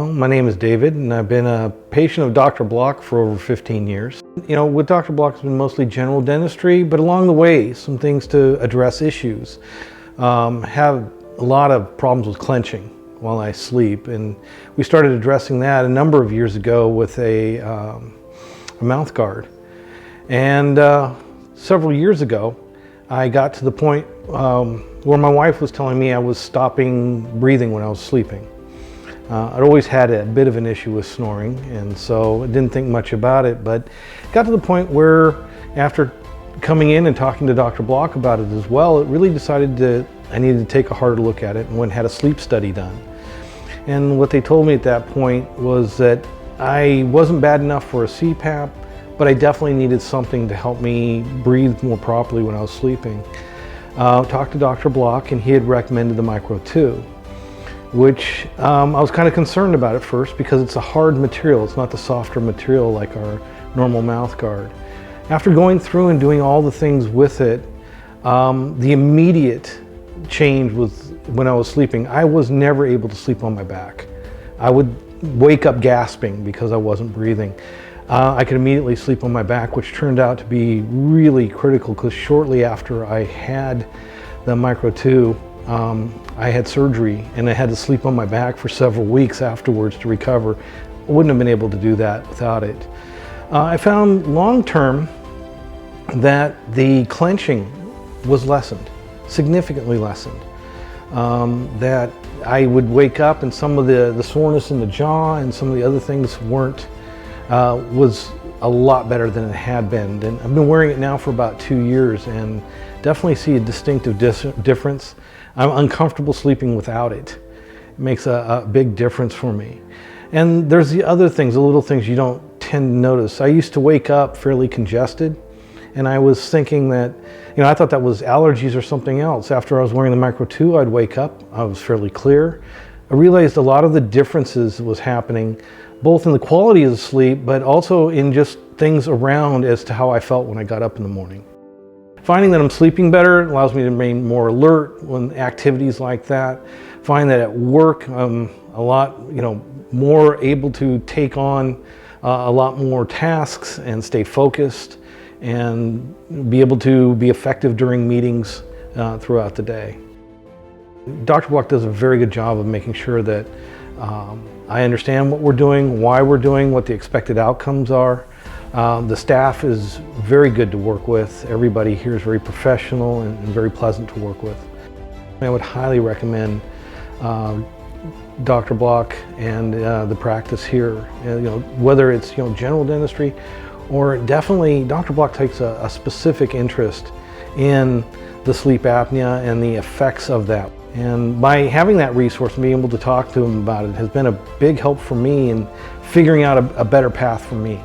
My name is David, and I've been a patient of Dr. Block for over 15 years. With Dr. Block, it's been mostly general dentistry, but along the way, some things to address issues. Have a lot of problems with clenching while I sleep, and we started addressing that a number of years ago with a mouth guard. And several years ago, I got to the point where my wife was telling me I was stopping breathing when I was sleeping. I'd always had a bit of an issue with snoring, and so I didn't think much about it, but got to the point where after coming in and talking to Dr. Block about it as well, it really decided that I needed to take a harder look at it and went and had a sleep study done. And what they told me at that point was that I wasn't bad enough for a CPAP, but I definitely needed something to help me breathe more properly when I was sleeping. Talked to Dr. Block, and he had recommended the Micro 2. Which I was kind of concerned about at first because it's a hard material. It's not the softer material like our normal mouth guard. After going through and doing all the things with it, the immediate change was when I was sleeping. I was never able to sleep on my back. I would wake up gasping because I wasn't breathing. I could immediately sleep on my back, which turned out to be really critical because shortly after I had the Micro 2, I had surgery and I had to sleep on my back for several weeks afterwards to recover. I wouldn't have been able to do that without it. I found long term that the clenching was lessened, significantly lessened. That I would wake up and some of the soreness in the jaw and some of the other things was a lot better than it had been. And I've been wearing it now for about 2 years and definitely see a distinctive difference. I'm uncomfortable sleeping without it. It makes a big difference for me. And there's the other things, the little things you don't tend to notice. I used to wake up fairly congested, and I was thinking that, I thought that was allergies or something else. After I was wearing the Micro 2, I'd wake up, I was fairly clear. I realized a lot of the differences was happening, both in the quality of the sleep, but also in just things around as to how I felt when I got up in the morning. Finding that I'm sleeping better allows me to remain more alert when activities like that. Find that at work I'm a lot, more able to take on a lot more tasks and stay focused and be able to be effective during meetings throughout the day. Dr. Block does a very good job of making sure that I understand what we're doing, why we're doing, what the expected outcomes are. The staff is very good to work with. Everybody here is very professional and very pleasant to work with. I would highly recommend Dr. Block and the practice here. Whether it's general dentistry, or definitely Dr. Block takes a specific interest in the sleep apnea and the effects of that. And by having that resource and being able to talk to him about it has been a big help for me in figuring out a better path for me.